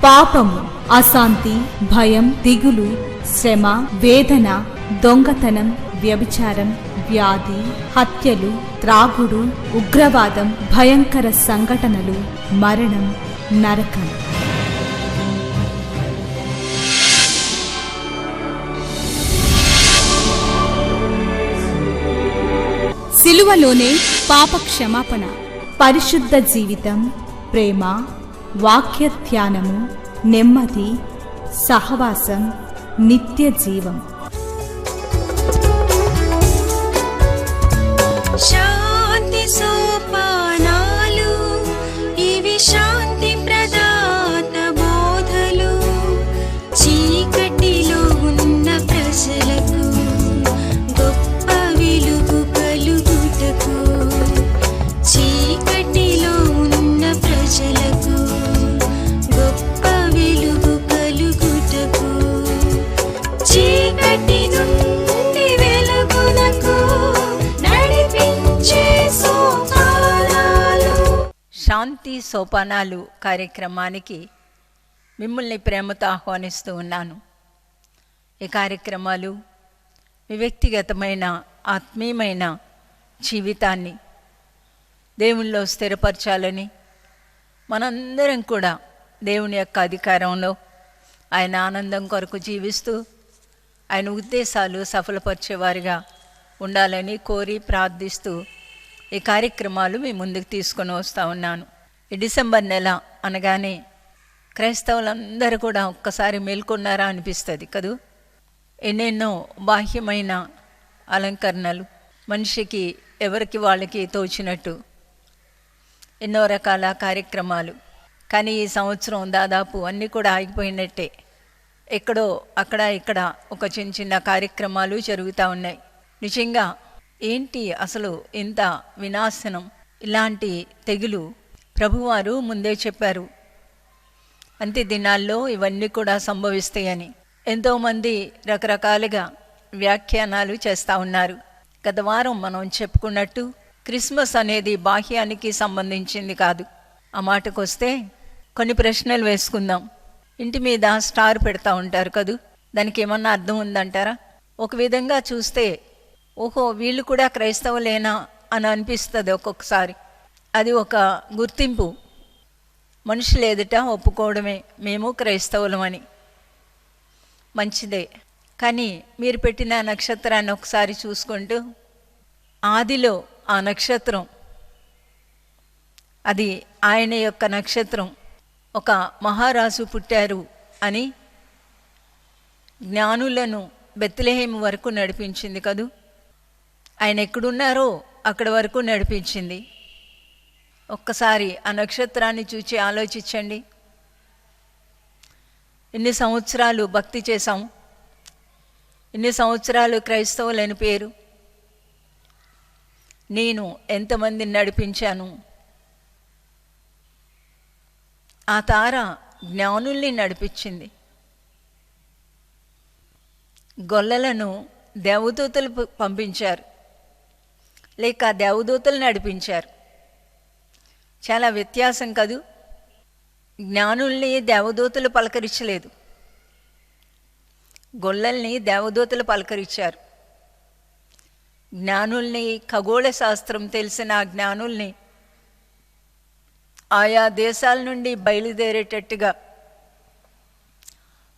పాపము, అశాంతి, భయం, దిగులు, శ్రమ, వేదన, దొంగతనం, వ్యభిచారం, వ్యాధి, హత్యలు, త్రాగుడు, ఉగ్రవాదం, భయంకర సంఘటనలు, మరణం, నరకం. సిలువలోనే పాప క్షమాపణ, పరిశుద్ధ జీవితం, ప్రేమ, వాక్య ధ్యానము, నెమ్మది, సహవాసం, నిత్య జీవం. శాంతి సోపానాలు, ఇవి శాంతి ప్రదాత బోధలు. చీకటిలో ఉన్న ప్రజలకు గొప్ప వెలుగు కలుగుటకు, చీకటిలో ఉన్న ప్రజలకు గొప్ప వెలుగు కలుగుటకు, చీకటి నుండి వెలుగునకు నడిపించే సోపానాలు. శాంతి సోపానాలు కార్యక్రమానికి మిమ్మల్ని ప్రేమతో ఆహ్వానిస్తూ ఉన్నాను. ఈ కార్యక్రమాలు మీ వ్యక్తిగతమైన ఆత్మీయమైన జీవితాన్ని దేవునిలో స్థిరపరచాలని, మనందరం కూడా దేవుని యొక్క అధికారంలో ఆయన ఆనందం కొరకు జీవిస్తూ ఆయన ఉద్దేశాలు సఫలపరిచేవారిగా ఉండాలని కోరి ప్రార్థిస్తూ ఈ కార్యక్రమాలు మీ ముందుకు తీసుకొని వస్తూ ఉన్నాను. ఈ డిసెంబర్ నెల అనగానే క్రైస్తవులందరూ కూడా ఒక్కసారి మేల్కొన్నారా అనిపిస్తుంది కదూ. ఎన్నెన్నో బాహ్యమైన అలంకరణలు, మనిషికి ఎవరికి వాళ్ళకి తోచినట్టు ఎన్నో రకాల కార్యక్రమాలు. కానీ ఈ సంవత్సరం దాదాపు అన్నీ కూడా ఆగిపోయినట్టే. ఎక్కడో అక్కడ ఇక్కడ ఒక చిన్న చిన్న కార్యక్రమాలు జరుగుతూ ఉన్నాయి. నిజంగా ఏంటి అసలు ఇంత వినాశనం, ఇలాంటి తెగులు ప్రభువారు ముందే చెప్పారు. అంత్య దినాల్లో ఇవన్నీ కూడా సంభవిస్తాయని ఎంతోమంది రకరకాలుగా వ్యాఖ్యానాలు చేస్తూ ఉన్నారు. గత వారం మనం చెప్పుకున్నట్టు క్రిస్మస్ అనేది బాహ్యానికి సంబంధించింది కాదు. ఆ మాటకు వస్తే కొన్ని ప్రశ్నలు వేసుకుందాం. ఇంటి మీద స్టార్ పెడతా ఉంటారు కదూ, దానికి ఏమన్నా అర్థం ఉందంటారా? ఒక విధంగా చూస్తే ఓహో వీళ్ళు కూడా క్రైస్తవులేనా అని అనిపిస్తుంది ఒక్కొక్కసారి. అది ఒక గుర్తింపు, మనుషులు ఎదుట ఒప్పుకోవడమే మేము క్రైస్తవులమని. మంచిదే, కానీ మీరు పెట్టిన నక్షత్రాన్ని ఒకసారి చూసుకుంటూ ఆదిలో ఆ నక్షత్రం అది ఆయన యొక్క నక్షత్రం, ఒక మహారాజు పుట్టారు అని జ్ఞానులను బెత్లెహేము వరకు నడిపించింది కదూ. ఆయన ఎక్కడున్నారో అక్కడి వరకు నడిపించింది. ఒక్కసారి ఆ నక్షత్రాన్ని చూచి ఆలోచించండి. ఎన్ని సంవత్సరాలు భక్తి చేశాం, ఎన్ని సంవత్సరాలు క్రైస్తవులని పేరు, నేను ఎంతమందిని నడిపించాను. ఆ తార జ్ఞానుల్ని నడిపించింది. గొల్లలను దేవదూతలు పంపించారు, లేక దేవదూతలు నడిపించారు. చాలా వ్యత్యాసం కదూ. జ్ఞానుల్ని దేవదూతలు పలకరించలేదు, గొల్లల్ని దేవదూతలు పలకరించారు. జ్ఞానుల్ని, ఖగోళ శాస్త్రం తెలిసిన ఆ జ్ఞానుల్ని ఆయా దేశాల నుండి బయలుదేరేటట్టుగా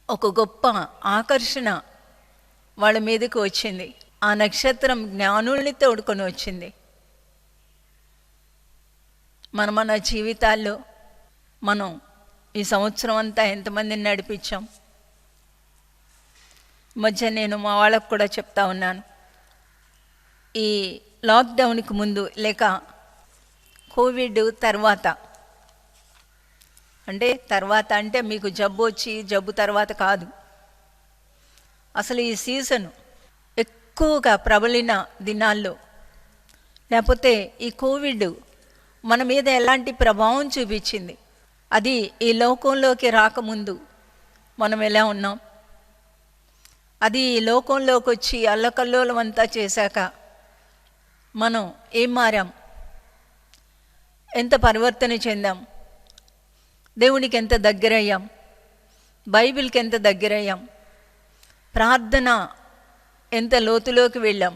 ఒక గొప్ప ఆకర్షణ వాళ్ళ మీదకు వచ్చింది. ఆ నక్షత్రం జ్ఞానుల్ని తోడుకొని వచ్చింది. మన జీవితాల్లో మనం ఈ సంవత్సరం అంతా ఎంతమందిని నడిపించాం. మధ్య నేను మా వాళ్ళకు కూడా చెప్తా ఉన్నాను, ఈ లాక్డౌన్కి ముందు లేక కోవిడ్ తర్వాత అంటే మీకు జబ్బు వచ్చి జబ్బు తర్వాత కాదు, అసలు ఈ సీజన్ ఎక్కువగా ప్రబలిన దినాల్లో, లేకపోతే ఈ కోవిడ్ మన మీద ఎలాంటి ప్రభావం చూపించింది, అది ఈ లోకంలోకి రాకముందు మనం ఎలా ఉన్నాం, అది ఈ లోకంలోకి వచ్చి అల్లకల్లోలం అంతా చేశాక మనం ఏం మారాం, ఎంత పరివర్తన చెందాం, దేవునికి ఎంత దగ్గరయ్యాం, బైబిల్కి ఎంత దగ్గరయ్యాం, ప్రార్థన ఎంత లోతులోకి వెళ్ళాం.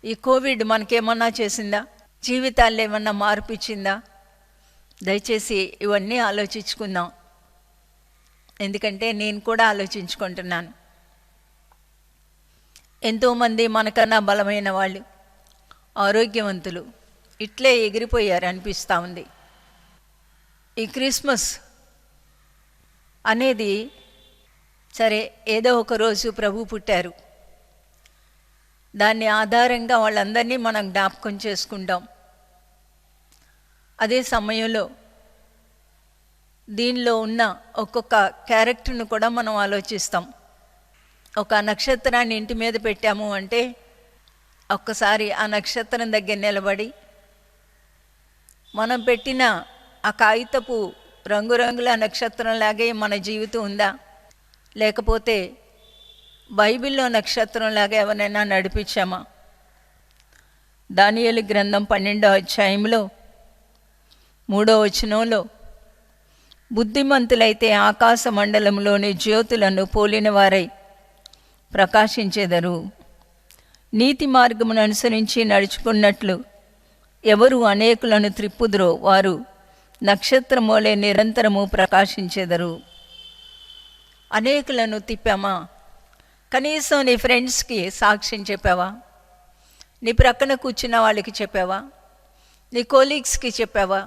ఈ కోవిడ్ మనకేమన్నా చేసిందా? జీవితాల్లో ఏమన్నా మార్పు ఇచ్చిందా? దయచేసి ఇవన్నీ ఆలోచించుకుందాం. ఎందుకంటే నేను కూడా ఆలోచించుకుంటున్నాను. ఎంతోమంది మనకన్నా బలమైన వాళ్ళు, ఆరోగ్యవంతులు ఇట్లే ఎగిరిపోయారు అనిపిస్తూ ఉంది. ఈ క్రిస్మస్ అనేది సరే, ఏదో ఒక రోజు ప్రభు పుట్టారు, దాన్ని ఆధారంగా వాళ్ళందరినీ మనం జ్ఞాపకం చేసుకుంటాం. అదే సమయంలో దీనిలో ఉన్న ఒక్కొక్క క్యారెక్టర్ను కూడా మనం ఆలోచిస్తాం. ఒక నక్షత్రాన్ని ఇంటి మీద పెట్టాము అంటే ఒక్కసారి ఆ నక్షత్రం దగ్గర నిలబడి మనం పెట్టిన ఆ కాగితపు రంగురంగుల నక్షత్రంలాగే మన జీవితం ఉందా, లేకపోతే బైబిల్లో నక్షత్రంలాగా ఎవరైనా నడిపించామా? దానియేలు గ్రంథం 12వ అధ్యాయంలో 3వ వచనంలో, బుద్ధిమంతులైతే ఆకాశ మండలంలోని జ్యోతులను పోలిన వారై ప్రకాశించెదరు. నీతి మార్గమును అనుసరించి నడుచుకున్నట్లు ఎవరు అనేకులను త్రిప్పుదురో వారు నక్షత్రమోలే నిరంతరము ప్రకాశించెదరు. అనేకులను తిప్పామా? కనీసం నీ ఫ్రెండ్స్కి సాక్ష్యం చెప్పావా? నీ ప్రక్కన కూర్చున్న వాళ్ళకి చెప్పావా? నీ కోలీగ్స్కి చెప్పావా?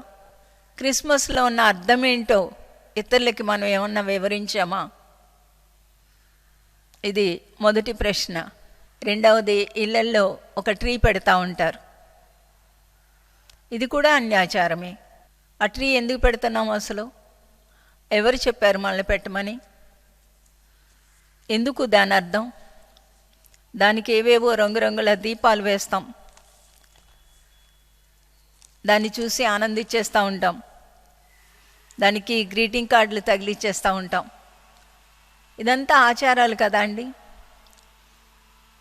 క్రిస్మస్లో ఉన్న అర్థం ఏంటో ఇతరులకి మనం ఏమన్నా వివరించామా? ఇది మొదటి ప్రశ్న. రెండవది, ఇళ్ళల్లో ఒక ట్రీ పెడతా ఉంటారు. ఇది కూడా అన్యాచారమే. ఆ ట్రీ ఎందుకు పెడుతున్నాం అసలు? ఎవరు చెప్పారు మనల్ని పెట్టమని? ఎందుకు దాని అర్థం? దానికి ఏవేవో రంగురంగుల దీపాలు వేస్తాం, దాన్ని చూసి ఆనందించేస్తూ ఉంటాం, దానికి గ్రీటింగ్ కార్డులు తగిలిచ్చేస్తూ ఉంటాం. ఇదంతా ఆచారాలు కదా అండి?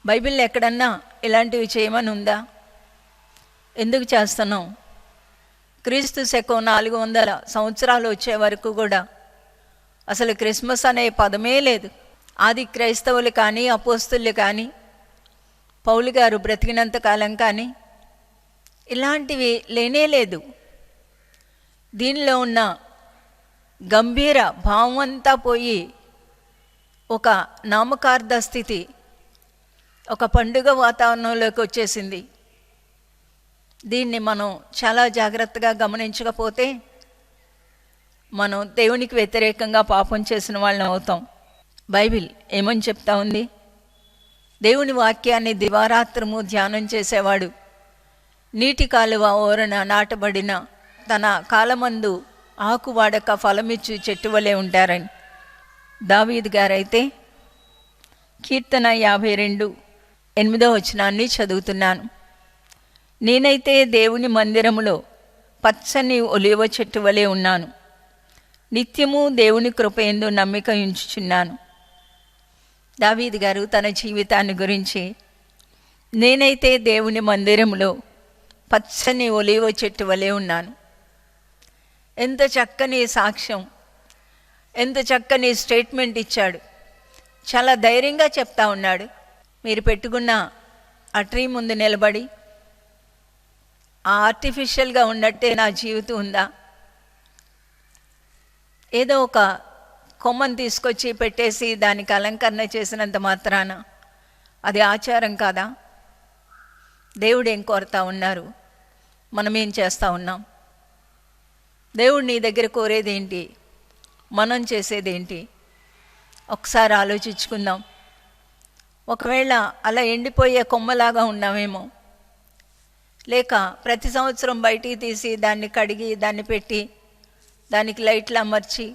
బైబిల్లో ఎక్కడన్నా ఇలాంటివి చేయమని ఉందా? ఎందుకు చేస్తున్నాం? క్రీస్తు శకం 400 సంవత్సరాలు వచ్చే వరకు కూడా అసలు క్రిస్మస్ అనే పదమే లేదు. ఆది క్రైస్తవులు కానీ, అపోస్తులు కానీ, పౌలు గారు బ్రతికినంత కాలం కానీ ఇలాంటివి లేనే లేదు. దీనిలో ఉన్న గంభీర భావం అంతా పోయి ఒక నామకార్థ స్థితి, ఒక పండుగ వాతావరణంలోకి వచ్చేసింది. దీన్ని మనం చాలా జాగ్రత్తగా గమనించకపోతే మనం దేవునికి వ్యతిరేకంగా పాపం చేసిన వాళ్ళని అవుతాం. బైబిల్ ఏమని చెప్తా ఉంది? దేవుని వాక్యాన్ని దివారాత్రము ధ్యానం చేసేవాడు నీటి కాలువ ఓరన నాటబడిన తన కాలమందు ఆకు వాడక ఫలమిచ్చు చెట్టు వలె ఉంటారని. దావీదు గారైతే కీర్తన 52:8 వచనాన్ని చదువుతున్నాను. నేనైతే దేవుని మందిరములో పచ్చని ఒలివ చెట్టు వలె ఉన్నాను, నిత్యము దేవుని కృపయందు నమ్మిక ఉంచుచున్నాను. దావీదు గారు తన జీవితాన్ని గురించి, నేనైతే దేవుని మందిరంలో పచ్చని ఒలివ చెట్టు వలె ఉన్నాను. ఎంత చక్కని సాక్ష్యం, ఎంత చక్కని స్టేట్మెంట్ ఇచ్చాడు. చాలా ధైర్యంగా చెప్తా ఉన్నాడు. మీరు పెట్టుకున్న ఆ ట్రీ ముందు నిలబడి ఆ ఆర్టిఫిషియల్గా ఉన్నట్టే నా జీవితం ఉందా? ఏదో ఒక కొమ్మను తీసుకొచ్చి పెట్టేసి దానికి అలంకరణ చేసినంత మాత్రాన అది ఆచారం కాదా? దేవుడు ఏం కోరుతా ఉన్నారు? మనం ఏం చేస్తూ ఉన్నాం? దేవుడు నీ దగ్గర కోరేదేంటి? మనం చేసేదేంటి? ఒకసారి ఆలోచించుకుందాం. ఒకవేళ అలా ఎండిపోయే కొమ్మలాగా ఉన్నామేమో, లేక ప్రతి సంవత్సరం బయటికి తీసి దాన్ని కడిగి దాన్ని పెట్టి దానికి లైట్లు అమర్చి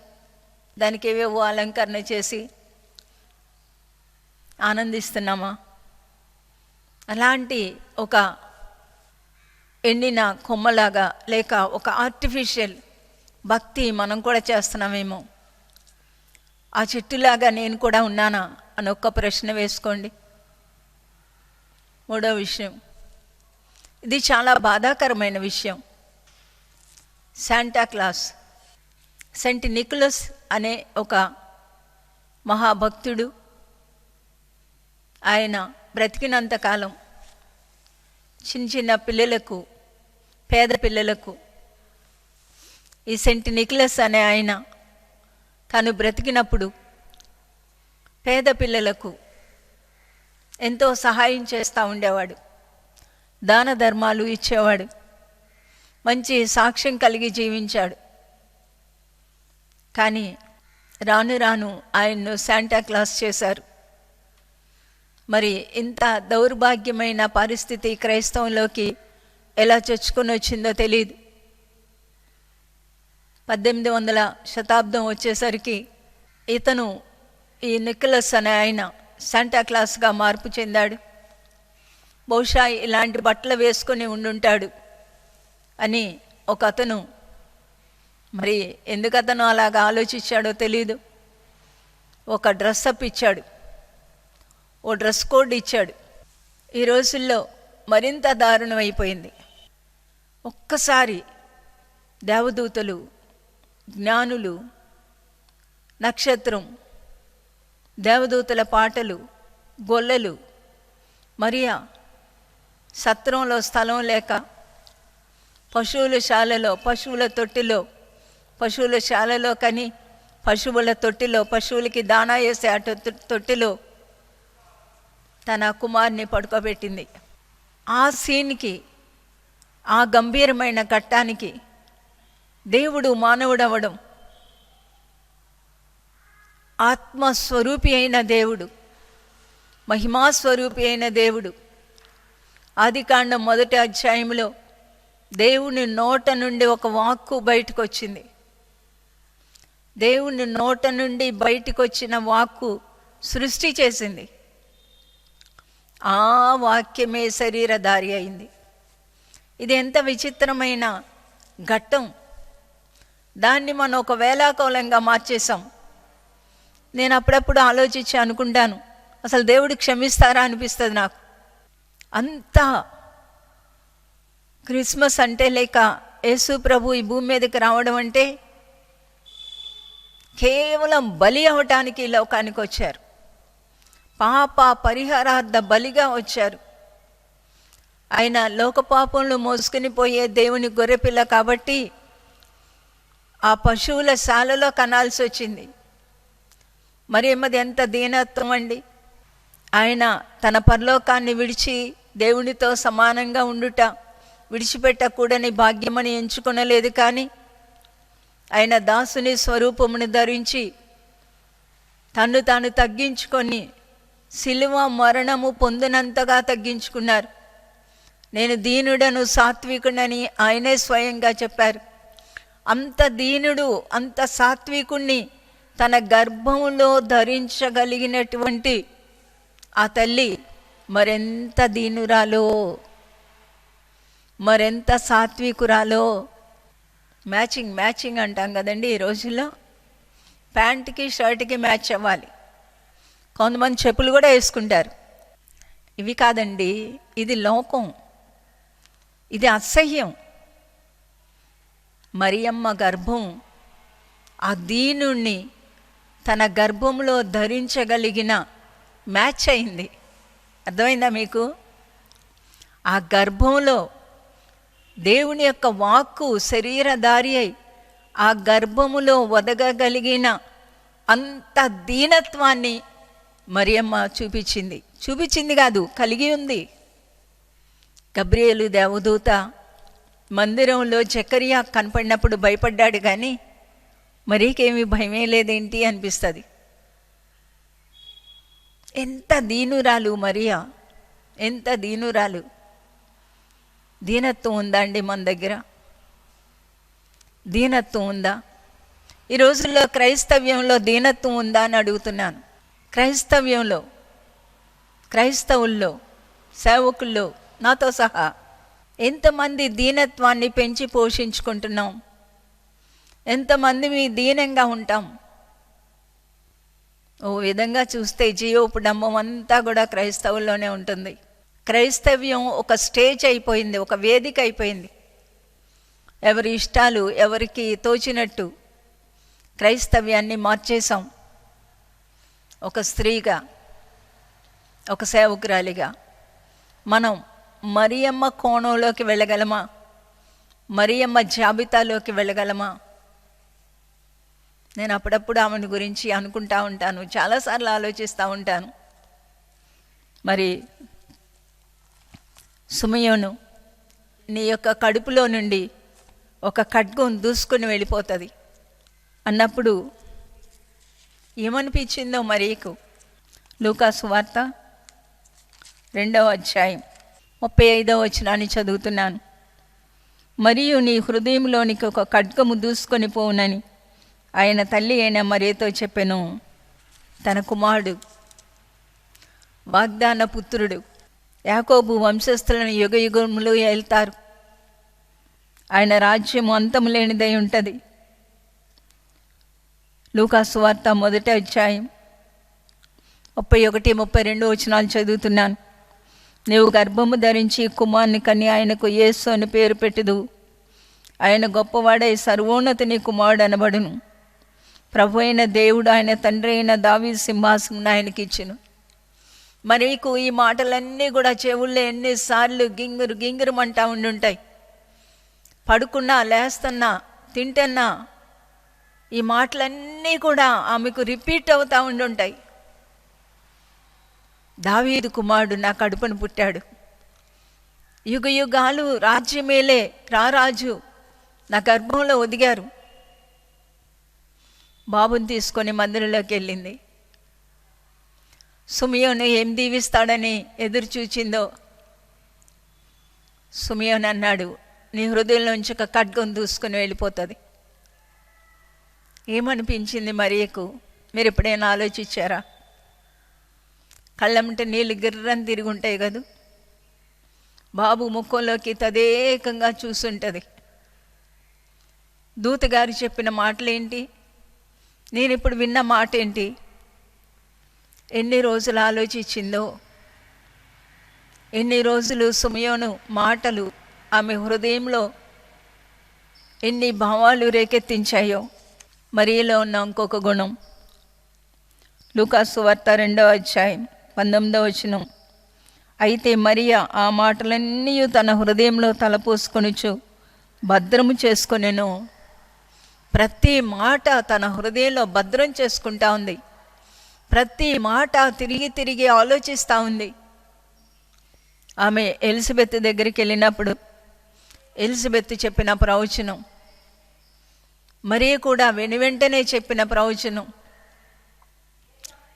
దానికి ఏవేవో అలంకరణ చేసి ఆనందిస్తున్నామా? అలాంటి ఒక ఎండిన కొమ్మలాగా లేక ఒక ఆర్టిఫిషియల్ భక్తి మనం కూడా చేస్తున్నామేమో. ఆ చెట్టులాగా నేను కూడా ఉన్నానా అని ఒక్క ప్రశ్న వేసుకోండి. మూడో విషయం, ఇది చాలా బాధాకరమైన విషయం. సెంట్ నికోలస్ అనే ఒక మహాభక్తుడు. ఆయన బ్రతికినంతకాలం చిన్న చిన్న పిల్లలకు, పేద పిల్లలకు ఈ సెంట్ నికోలస్ అనే ఆయన తను బ్రతికినప్పుడు పేద పిల్లలకు ఎంతో సహాయం చేస్తూ ఉండేవాడు, దాన ధర్మాలు ఇచ్చేవాడు, మంచి సాక్ష్యం కలిగి జీవించాడు. కానీ రాను రాను ఆయన్ను శాంటా క్లాస్ చేశారు. మరి ఇంత దౌర్భాగ్యమైన పరిస్థితి క్రైస్తవంలోకి ఎలా చొచ్చుకొని వచ్చిందో తెలియదు. 1800 శతాబ్దం వచ్చేసరికి ఇతను, ఈ నికోలస్ అనే ఆయన శాంటా క్లాస్గా మార్పు చెందాడు. బహుశా ఇలాంటి బట్టలు వేసుకొని ఉండుంటాడు అని ఒక అతను, మరి ఎందుకు అతను అలాగా ఆలోచించాడో తెలీదు, ఒక డ్రెస్అప్ ఇచ్చాడు, ఓ డ్రెస్ కోడ్ ఇచ్చాడు. ఈ రోజుల్లో మరింత దారుణం అయిపోయింది. ఒక్కసారి దేవదూతలు, జ్ఞానులు, నక్షత్రం, దేవదూతల పాటలు, గొల్లలు, మరియా సత్రంలో స్థలం లేక పశువుల తొట్టిలో కని పశువుల తొట్టిలో, పశువులకి దానా వేసే ఆ తొట్టిలో తన కుమార్ని పడుకోబెట్టింది. ఆ సీన్కి, ఆ గంభీరమైన ఘట్టానికి దేవుడు మానవుడవడం, ఆత్మస్వరూపి అయిన దేవుడు, మహిమాస్వరూపి అయిన దేవుడు, ఆదికాండం 1వ అధ్యాయంలో దేవుని నోట నుండి ఒక వాక్కు బయటకు వచ్చింది. దేవుని నోట నుండి బయటకు వచ్చిన వాక్కు సృష్టి చేసింది. ఆ వాక్యమే శరీరధారి అయింది. ఇది ఎంత విచిత్రమైన ఘట్టం! దాన్ని మనం ఒక వేళాకోళంగా మార్చేసాం. నేను అప్పుడప్పుడు ఆలోచించి అనుకుంటాను, అసలు దేవుడు క్షమిస్తారా అనిపిస్తుంది నాకు. అంతా క్రిస్మస్ అంటే, లేక యేసు ప్రభు ఈ భూమి మీదకి రావడం అంటే కేవలం బలి అవటానికి ఈ లోకానికి వచ్చారు. పాప పరిహారార్థ బలిగా వచ్చారు. ఆయన లోక పాపంలో మోసుకుని పోయే దేవుని గొర్రెపిల్ల కాబట్టి ఆ పశువుల శాలలో కనాల్సి వచ్చింది. మరి ఏమది ఎంత దీనత్వం అండి! ఆయన తన పరలోకాన్ని విడిచి దేవునితో సమానంగా ఉండుట విడిచిపెట్టకూడని భాగ్యమని ఎంచుకొనలేదు. కానీ ఆయన దాసుని స్వరూపమును ధరించి తన్ను తాను తగ్గించుకొని సిలువ మరణము పొందినంతగా తగ్గించుకున్నారు. నేను దీనుడను, సాత్వికుడని ఆయనే స్వయంగా చెప్పారు. అంత దీనుడు, అంత సాత్వికుణ్ణి తన గర్భంలో ధరించగలిగినటువంటి ఆ తల్లి మరెంత దీనురాలో, మరెంత సాత్వికురాలో. మ్యాచింగ్ అంటాం కదండి ఈ రోజుల్లో. ప్యాంట్కి షర్ట్కి మ్యాచ్ అవ్వాలి. కొంతమంది చెప్పులు కూడా వేసుకుంటారు. ఇవి కాదండి, ఇది లోకం, ఇది అసహ్యం. మరియమ్మ గర్భం ఆ దీనుణ్ణి తన గర్భంలో ధరించగలిగిన మ్యాచ్ అయింది. అర్థమైందా మీకు? ఆ గర్భంలో దేవుని యొక్క వాక్కు శరీరధారి అయి ఆ గర్భములో వదగగలిగిన అంత దీనత్వాన్ని మరియమ్మ చూపించింది కాదు, కలిగి ఉంది. గబ్రియేలు దేవదూత మందిరంలో జకరియా కనపడినప్పుడు భయపడ్డాడు, కానీ మరీకేమీ భయమే లేదేంటి అనిపిస్తుంది. ఎంత దీనురాలు మరియా, ఎంత దీనురాలు! దీనత్వం ఉందా అండి మన దగ్గర? దీనత్వం ఉందా? ఈ రోజుల్లో క్రైస్తవ్యంలో దీనత్వం ఉందా అని అడుగుతున్నాను. క్రైస్తవుల్లో, సేవకుల్లో నాతో సహా ఎంతమంది దీనత్వాన్ని పెంచి పోషించుకుంటున్నాం? ఎంతమంది మీ దీనంగా ఉంటాం? ఓ విధంగా చూస్తే జీవోపడంబం అంతా కూడా క్రైస్తవుల్లోనే ఉంటుంది. క్రైస్తవ్యం ఒక స్టేజ్ అయిపోయింది, ఒక వేదిక అయిపోయింది. ఎవరి ఇష్టాలు ఎవరికి తోచినట్టు క్రైస్తవ్యాన్ని మార్చేశాం. ఒక స్త్రీగా, ఒక సేవకురాలిగా మనం మరియమ్మ కోణంలోకి వెళ్ళగలమా? మరియమ్మ జాబితాలోకి వెళ్ళగలమా? నేను అప్పుడప్పుడు ఆమెను గురించి అనుకుంటా ఉంటాను, చాలాసార్లు ఆలోచిస్తూ ఉంటాను. మరి సుమయోను, నీ యొక్క కడుపులో నుండి ఒక ఖడ్గం దూసుకుని వెళ్ళిపోతుంది అన్నప్పుడు ఏమనిపించిందో మరియకు? లూకా సువార్త 2వ అధ్యాయం 35వ వచనాన్ని చదువుతున్నాను. మరియు నీ హృదయంలోనికి ఒక ఖడ్గము దూసుకొని పోవునని ఆయన తల్లి అయిన మరియతో చెప్పెను. తన కుమారుడు, వాగ్దాన పుత్రుడు, యాకోబు వంశస్థులను యుగయుగములు ఏల్తారు. ఆయన రాజ్యము అంతము లేనిదై ఉంటుంది. లూకా సువార్త 1వ అధ్యాయం 31, 32 వచనాలు చదువుతున్నాను. నీవు గర్భము ధరించి కుమారుని కని ఆయనకు యేసు అని పేరు పెట్టుదువు. ఆయన గొప్పవాడై సర్వోన్నతుని కుమారుడు అనబడును. ప్రభు అయిన దేవుడు ఆయన తండ్రి అయిన దావీదు సింహాసనం ఆయనకి ఇచ్చెను. మరీకు ఈ మాటలన్నీ కూడా చెవుల్లో ఎన్నిసార్లు గింగురు గింగురుమంటా ఉండుంటాయి. పడుకున్నా, లేస్తున్నా, తింటున్నా ఈ మాటలన్నీ కూడా ఆమెకు రిపీట్ అవుతూ ఉండుంటాయి. దావీదు కుమారుడు నా కడుపును పుట్టాడు, యుగ యుగాలు రాజ్యమేలే రారాజు నా గర్భంలో ఒదిగారు. బాబుని తీసుకొని మందిరంలోకి వెళ్ళింది. సుమయోను ఏం దీవిస్తాడని ఎదురు చూచిందో. సుమయోను అన్నాడు, నీ హృదయంలోంచి ఒక ఖడ్గం దూసుకొని వెళ్ళిపోతుంది. ఏమనిపించింది మరియకు? మీరు ఎప్పుడైనా ఆలోచించారా? కళ్ళంటే నీళ్ళు గిర్రని తిరిగి ఉంటాయి కదా. బాబు ముఖంలోకి తదేకంగా చూసుంటుంది. దూతగారు చెప్పిన మాటలేంటి? నేను ఇప్పుడు విన్న మాట ఏంటి? ఎన్ని రోజులు ఆలోచించిందో, ఎన్ని రోజులు సుమయోను మాటలు ఆమె హృదయంలో ఎన్ని భావాలు రేకెత్తించాయో. మరియలో ఉన్న ఇంకొక గుణం, లూకా సువార్త 2వ అధ్యాయం 19వ వచనం. అయితే మరియా ఆ మాటలన్నీ తన హృదయంలో తలపోసుకొనుచు భద్రము చేసుకొనెను. ప్రతి మాట తన హృదయంలో భద్రం చేసుకుంటా ఉంది. ప్రతి మాట తిరిగి తిరిగి ఆలోచిస్తూ ఉంది. ఆమె ఎలిజబెత్ దగ్గరికి వెళ్ళినప్పుడు ఎలిజబెత్ చెప్పిన ప్రవచనం, మరియ కూడా వెనువెంటనే చెప్పిన ప్రవచనం,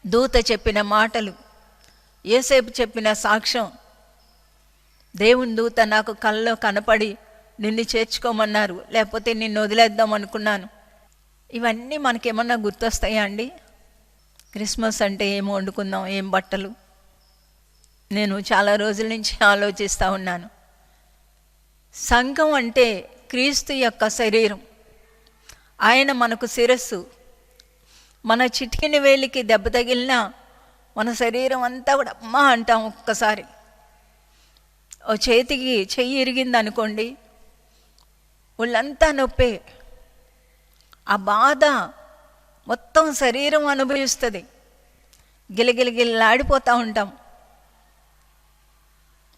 దూత చెప్పిన మాటలు, యేసేపు చెప్పిన సాక్ష్యం, దేవుని దూత నాకు కల్లో కనపడి నిన్ను చేర్చుకోమన్నారు, లేకపోతే నిన్ను వదిలేద్దాం అనుకున్నాను. ఇవన్నీ మనకేమన్నా గుర్తొస్తాయా అండి? క్రిస్మస్ అంటే ఏం వండుకుందాం, ఏం బట్టలు? నేను చాలా రోజుల నుంచి ఆలోచిస్తూ ఉన్నాను. సంఘం అంటే క్రీస్తు యొక్క శరీరం. ఆయన మనకు శిరస్సు. మన చిటికిన వేలికి దెబ్బ తగిలినా మన శరీరం అంతా కూడా అమ్మా అంటాం. ఒక్కసారి ఓ చేతికి చెయ్యి ఇరిగింది అనుకోండి, ఒళ్ళంతా నొప్పే. ఆ బాధ మొత్తం శరీరం అనుభవిస్తుంది. గిలగిలగిల్లాడిపోతూ ఉంటాం.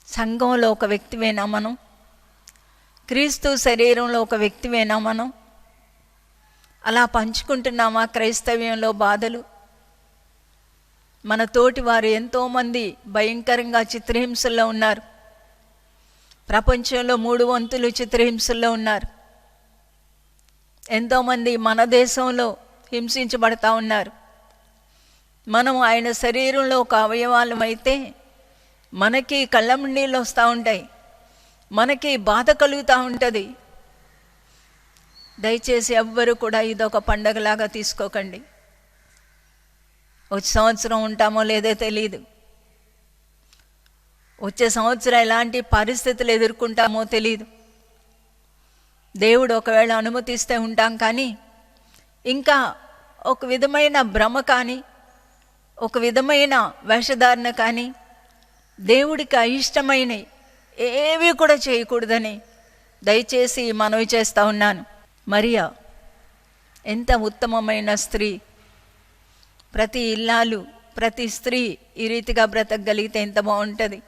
సంఘంలో ఒక వ్యక్తివేనా మనం? క్రీస్తు శరీరంలో ఒక వ్యక్తివేనా మనం? అలా పంచుకుంటున్నామా క్రైస్తవ్యంలో బాధలు? మన తోటి వారు ఎంతోమంది భయంకరంగా చిత్రహింసల్లో ఉన్నారు. ప్రపంచంలో 3 వంతులు చిత్రహింసల్లో ఉన్నారు. ఎంతోమంది మన దేశంలో హింసించబడతా ఉన్నారు. మనం ఆయన శరీరంలో ఒక అవయవాలం అయితే మనకి కళ్ళం నీళ్ళు వస్తూ ఉంటాయి, మనకి బాధ కలుగుతూ ఉంటుంది. దయచేసి ఎవ్వరు కూడా ఇదొక పండగలాగా తీసుకోకండి. వచ్చే సంవత్సరం ఉంటామో లేదో తెలియదు. వచ్చే సంవత్సరం ఎలాంటి పరిస్థితులు ఎదుర్కొంటామో తెలియదు. దేవుడు ఒకవేళ అనుమతిస్తే ఉంటాం, కానీ ఇంకా ఒక విధమైన భ్రమ కానీ, ఒక విధమైన వేషధారణ కానీ, దేవుడికి అయిష్టమైనవి ఏవి కూడా చేయకూడదని దయచేసి మనవి చేస్తూ ఉన్నాను. మరియా ఎంత ఉత్తమమైన స్త్రీ! ప్రతి ఇల్లాలు, ప్రతి స్త్రీ ఈ రీతిగా బ్రతకగలిగితే ఎంత బాగుంటుంది.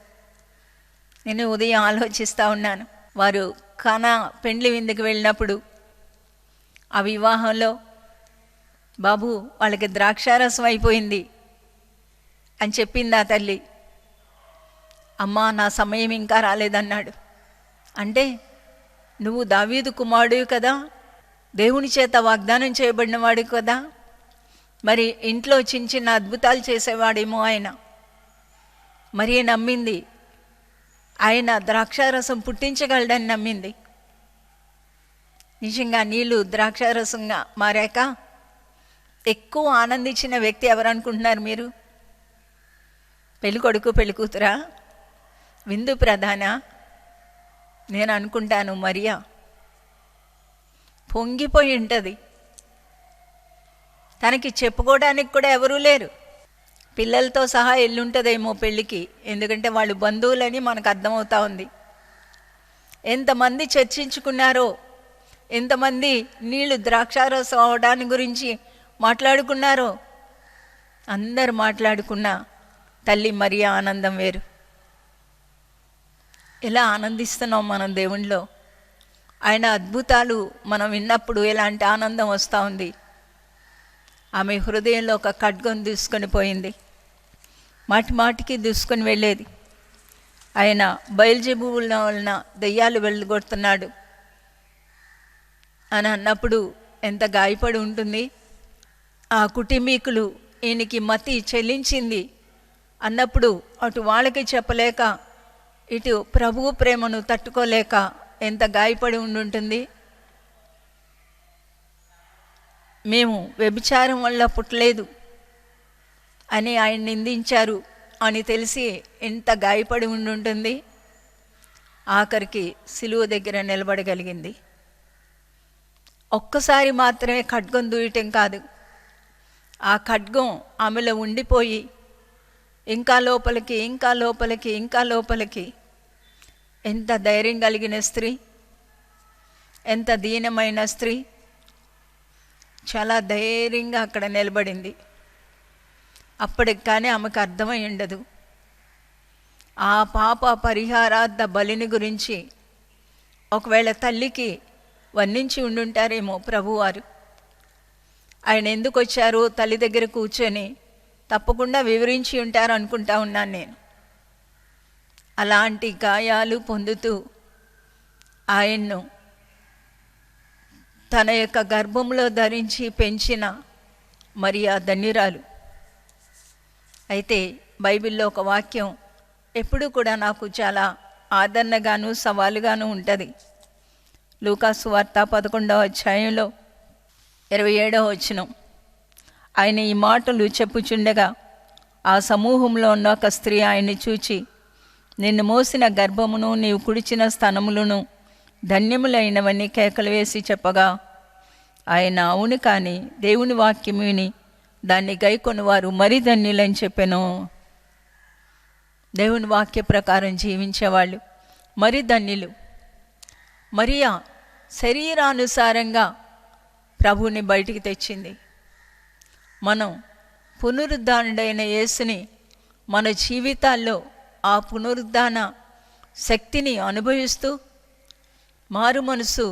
నేను ఉదయం ఆలోచిస్తూ ఉన్నాను. వారు కానా పెండ్లి విందుకు వెళ్ళినప్పుడు ఆ వివాహంలో బాబు వాళ్ళకి ద్రాక్షారసం అయిపోయింది అని చెప్పింది ఆ తల్లి. అమ్మా నా సమయం ఇంకా రాలేదన్నాడు. అంటే నువ్వు దావీదు కుమారుడు కదా, దేవుని చేత వాగ్దానం చేయబడిన వాడు కదా, మరి ఇంట్లో చిన్న చిన్న అద్భుతాలు చేసేవాడేమో ఆయన. మరి నమ్మింది, ఆయన ద్రాక్షారసం పుట్టించగలడని నమ్మింది. నిజంగా నీళ్ళు ద్రాక్షారసంగా మారాక ఎక్కువ ఆనందించిన వ్యక్తి ఎవరు అనుకుంటున్నారు మీరు? పెళ్ళికొడుకు పెళ్ళికూతురా? విందు ప్రధాన? నేను అనుకుంటాను మరియా. పొంగిపోయి ఉంటుంది. తనకి చెప్పుకోవడానికి కూడా ఎవరూ లేరు. పిల్లలతో సహా ఎల్లుంటుందేమో పెళ్ళికి, ఎందుకంటే వాళ్ళు బంధువులని మనకు అర్థమవుతా ఉంది. ఎంతమంది చర్చించుకున్నారో, ఎంతమంది నీళ్లు ద్రాక్షారసం అవడానికి గురించి మాట్లాడుకున్నారో. అందరు మాట్లాడుకున్న తల్లి మరియా ఆనందం వేరు. ఎలా ఆనందిస్తున్నాం మనం దేవునిలో. ఆయన అద్భుతాలు మనం విన్నప్పుడు ఎలాంటి ఆనందం వస్తూ ఉంది. ఆమె హృదయంలో ఒక ఖడ్గం దూసుకొని పోయింది, మాటి మాటికి దూసుకొని వెళ్ళేది. ఆయన బయల్జెబూల వలన దెయ్యాలు వెళ్ళగొడుతున్నాడు అని అన్నప్పుడు ఎంత గాయపడి ఉంటుంది. ఆ కుటుంబీకులు ఈయనకి మతి చెల్లించింది అన్నప్పుడు అటు వాళ్ళకి చెప్పలేక, ఇటు ప్రభువు ప్రేమను తట్టుకోలేక ఎంత గాయపడి ఉండుంటుంది. మేము వ్యభిచారం వల్ల పుట్టలేదు అని ఆయన నిందించారు అని తెలిసి ఎంత గాయపడి ఉండుంటుంది. ఆఖరికి సిలువ దగ్గర నిలబడగలిగింది. ఒక్కసారి మాత్రమే ఖడ్గం దూయటం కాదు, ఆ ఖడ్గం ఆమెలో ఉండిపోయి ఇంకా లోపలికి, ఇంకా లోపలికి, ఇంకా లోపలికి. ఎంత ధైర్యం కలిగిన స్త్రీ, ఎంత దీనమైన స్త్రీ. చాలా ధైర్యంగా అక్కడ నిలబడింది. అప్పటికి కానీ ఆమెకు అర్థమై ఉండదు ఆ పాప పరిహారార్థ బలిని గురించి. ఒకవేళ తల్లికి వర్ణించి ఉండుంటారేమో ప్రభువారు. ఆయన ఎందుకు వచ్చారో తల్లి దగ్గర కూర్చొని తప్పకుండా వివరించి ఉంటారు అనుకుంటా ఉన్నాను నేను. అలాంటి గాయాలు పొందుతూ ఆయన్ను తన యొక్క గర్భంలో ధరించి పెంచిన మరియా ధన్యురాలు. అయితే బైబిల్లో ఒక వాక్యం ఎప్పుడూ కూడా నాకు చాలా ఆదరణగాను సవాలుగాను ఉంటుంది. లూకాసు వార్త 11వ అధ్యాయంలో 27వ వచనం. ఆయన ఈ మాటలు చెప్పుచుండగా ఆ సమూహంలో ఉన్న ఒక స్త్రీ ఆయన్ని చూచి, నిన్ను మోసిన గర్భమును నీవు కుడిచిన స్తనములను ధన్యములైనవన్నీ కేకలు వేసి చెప్పగా, ఆయన అవును కానీ దేవుని వాక్యం విని దాన్ని గైకొనువారు మరి ధన్యులని చెప్పెను. దేవుని వాక్య ప్రకారం జీవించేవాళ్ళు మరి ధన్యులు. మరియా శరీరానుసారంగా ప్రభువుని బయటికి తెచ్చింది. మనం పునరుద్ధానుడైన యేసుని మన జీవితాల్లో ఆ పునరుద్ధాన శక్తిని అనుభవిస్తూ, మారు మనసు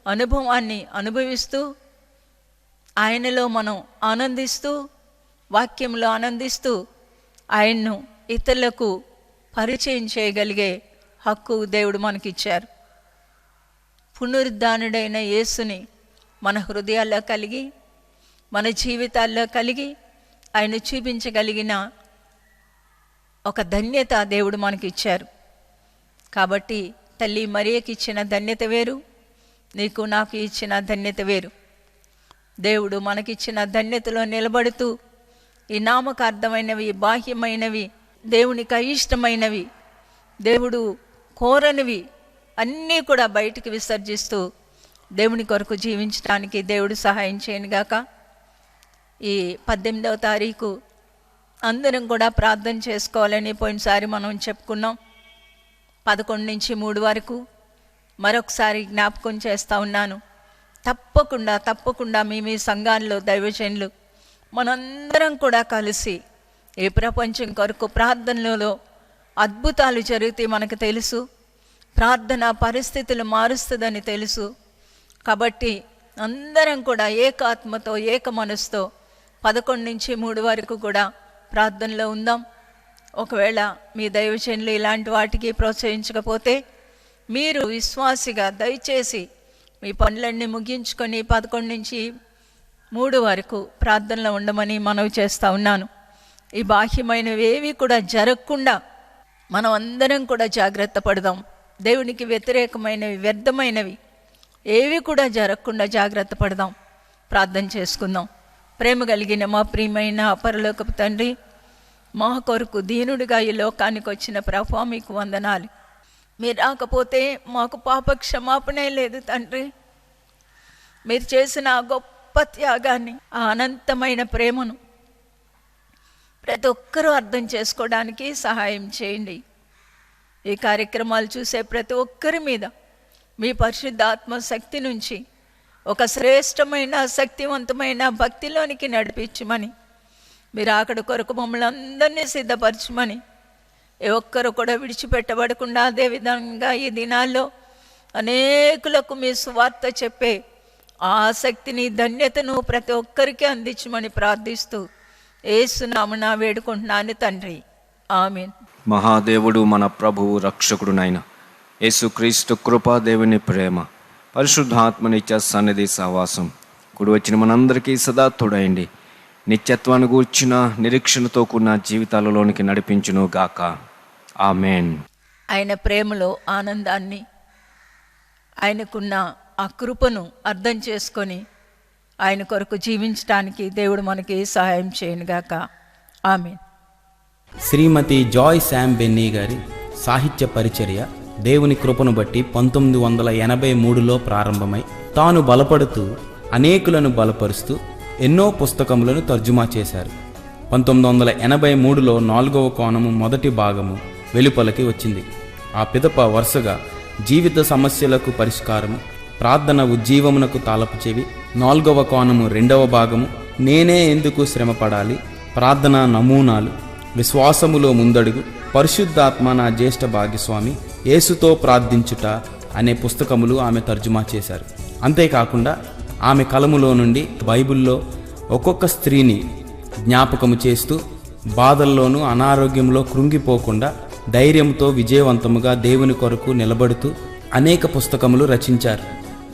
అనుభవాన్ని అనుభవిస్తూ, ఆయనలో మనం ఆనందిస్తూ, వాక్యంలో ఆనందిస్తూ, ఆయన్ను ఇతరులకు పరిచయం చేయగలిగే హక్కు దేవుడు మనకిచ్చారు. పునరుద్ధానుడైన యేసుని మన హృదయాల్లో కలిగి, మన జీవితాల్లో కలిగి ఆయన చూపించగలిగిన ఒక ధన్యత దేవుడు మనకిచ్చారు. కాబట్టి తల్లి మరియకి ఇచ్చిన ధన్యత వేరు, నీకు నాకు ఇచ్చిన ధన్యత వేరు. దేవుడు మనకిచ్చిన ధన్యతలో నిలబడుతూ ఈ నామకార్థమైనవి, బాహ్యమైనవి, దేవునికి అయిష్టమైనవి, దేవుడు కోరనివి అన్నీ కూడా బయటికి విసర్జిస్తూ దేవుని కొరకు జీవించడానికి దేవుడు సహాయం చేయనుగాక. ఈ 18వ తారీఖు అందరం కూడా ప్రార్థన చేసుకోవాలని పోయినసారి మనం చెప్పుకున్నాం. 11 నుంచి 3 వరకు మరొకసారి జ్ఞాపకం చేస్తూ ఉన్నాను. తప్పకుండా మీ సంఘాల్లో దైవజనులు మనందరం కూడా కలిసి ఈ ప్రపంచం కొరకు ప్రార్థనలో అద్భుతాలు జరిగితే మనకు తెలుసు. ప్రార్థన పరిస్థితులు మారుస్తుందని తెలుసు. కాబట్టి అందరం కూడా ఏకాత్మతో ఏక మనసుతో 11 నుంచి 3 వరకు కూడా ప్రార్థనలో ఉందాం. ఒకవేళ మీ దైవజనులు ఇలాంటి వాటికి ప్రోత్సహించకపోతే మీరు విశ్వాసిగా దయచేసి మీ పనులన్నీ ముగించుకొని 11 నుంచి 3 వరకు ప్రార్థనలో ఉండమని మనవి చేస్తూ ఉన్నాను. ఈ బాహ్యమైనవి ఏవి కూడా జరగకుండా మనం అందరం కూడా జాగ్రత్త పడదాం. దేవునికి వ్యతిరేకమైనవి, వ్యర్థమైనవి ఏవి కూడా జరగకుండా జాగ్రత్త పడదాం. ప్రార్థన చేసుకుందాం. ప్రేమ కలిగిన మా ప్రియమైన పరలోకపు తండ్రి, మా కొరకు దీనుడిగా ఈ లోకానికి వచ్చిన ప్రభువా మీకు వందనాలు. మీరు రాకపోతే మాకు పాప క్షమాపణే లేదు తండ్రి. మీరు చేసిన ఆ గొప్ప త్యాగాన్ని, ఆ అనంతమైన ప్రేమను ప్రతి ఒక్కరూ అర్థం చేసుకోవడానికి సహాయం చేయండి. ఈ కార్యక్రమాలు చూసే ప్రతి ఒక్కరి మీద మీ పరిశుద్ధాత్మ శక్తి నుంచి ఒక శ్రేష్టమైన శక్తివంతమైన భక్తిలోనికి నడిపించమని, మీరు అక్కడ కొరకు మమ్మల్ని అందరినీ సిద్ధపరచమని, ఏ ఒక్కరు కూడా విడిచిపెట్టబడకుండా అదేవిధంగా ఈ దినాల్లో అనేకులకు మీ సువార్త చెప్పే ఆసక్తిని, ధన్యతను ప్రతి ఒక్కరికి అందించమని ప్రార్థిస్తూ యేసు నామమున వేడుకుంటున్నాను తండ్రి, ఆమేన్. మహాదేవుడు మన ప్రభువు రక్షకుడునైన యేసుక్రీస్తు కృపా, దేవుని ప్రేమ, పరిశుద్ధాత్మ నిత్య సన్నిధి సహవాసం కూడి వచ్చిన మనందరికీ సదా తోడైండి నిత్యత్వాన్ని గూర్చిన నిరీక్షణతో కూడిన జీవితాలలోనికి నడిపించును గాక. ఆమేన్. ఆయన ప్రేమలో ఆనందాన్ని, ఆయనకున్న ఆ కృపను అర్థం చేసుకొని ఆయన కొరకు జీవించడానికి దేవుడు మనకి సహాయం చేయనుగాక. ఆమేన్. శ్రీమతి జాయ్ శామ్ బెన్నీ గారి సాహిత్య పరిచర్య దేవుని కృపను బట్టి 1983లో ప్రారంభమై తాను బలపడుతూ అనేకులను బలపరుస్తూ ఎన్నో పుస్తకములను తర్జుమా చేశారు. 1983లో 4వ కోణము మొదటి భాగము వెలుపలకి వచ్చింది. ఆ పిదప వరుసగా జీవిత సమస్యలకు పరిష్కారము, ప్రార్థన ఉజ్జీవమునకు తాళపు చెవి, 4వ కోణము 2వ భాగము నేనే ఎందుకు శ్రమపడాలి, ప్రార్థనా నమూనాలు, విశ్వాసములో ముందడుగు, పరిశుద్ధాత్మ నా జ్యేష్ఠ భాగ్యస్వామి, యేసుతో ప్రార్థించుట అనే పుస్తకములు ఆమె తర్జుమా చేశారు. అంతేకాకుండా ఆమె కలములో నుండి బైబిల్లో ఒక్కొక్క స్త్రీని జ్ఞాపకము చేస్తూ బాధల్లోనూ అనారోగ్యంలో కృంగిపోకుండా ధైర్యంతో విజయవంతముగా దేవుని కొరకు నిలబడుతూ అనేక పుస్తకములు రచించారు.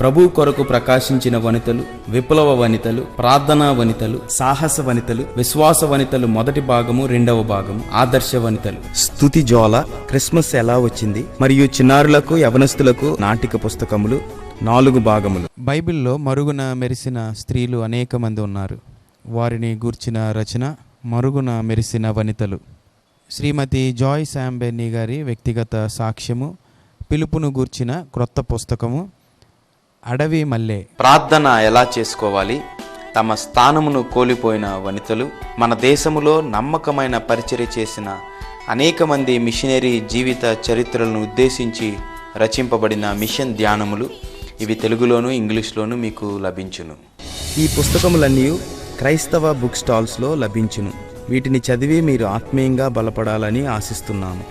ప్రభు కొరకు ప్రకాశించిన వనితలు, విప్లవ వనితలు, ప్రార్థనా వనితలు, సాహస వనితలు, విశ్వాస వనితలు మొదటి భాగము, 2వ భాగము, ఆదర్శ వనితలు, స్తుతి జ్వాల, క్రిస్మస్ ఎలా వచ్చింది మరియు చిన్నారులకు యవనస్తులకు నాటిక పుస్తకములు 4 భాగములు. బైబిల్లో మరుగున మెరిసిన స్త్రీలు అనేక మంది ఉన్నారు. వారిని గూర్చిన రచన మరుగున మెరిసిన వనితలు. శ్రీమతి జాయ్ శామ్ బెన్నీ గారి వ్యక్తిగత సాక్ష్యము, పిలుపును గూర్చిన క్రొత్త పుస్తకము అడవి మల్లె. ప్రార్థన ఎలా చేసుకోవాలి, తమ స్థానమును కోల్పోయిన వనితలు, మన దేశములో నమ్మకమైన పరిచర్య చేసిన అనేక మంది మిషనరీ జీవిత చరిత్రలను ఉద్దేశించి రచింపబడిన మిషన్ ధ్యానములు, ఇవి తెలుగులోను ఇంగ్లీష్లోను మీకు లభించును. ఈ పుస్తకములన్నీ క్రైస్తవ బుక్ స్టాల్స్లో లభించును. వీటిని చదివి మీరు ఆత్మీయంగా బలపడాలని ఆశిస్తున్నాము.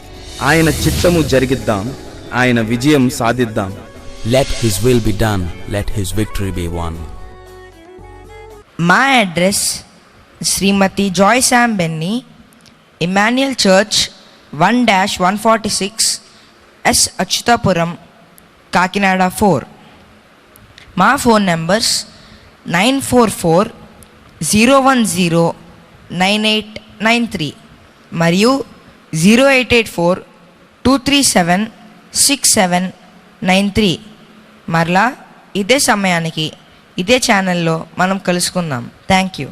ఆయన చిత్తము జరిగిద్దాం, ఆయన విజయం సాధిద్దాం. Let his will be done, let his victory be won. My address, Srimati Joy Sam Benny, Emmanuel Church, 1-146 S. Achutapuram, Kakinada 4. My phone numbers 944-010-9893 మరియు 0884-237-6793. మరలా ఇదే సమయానికి ఇదే ఛానల్లో మనం కలుసుకుందాం. Thank you.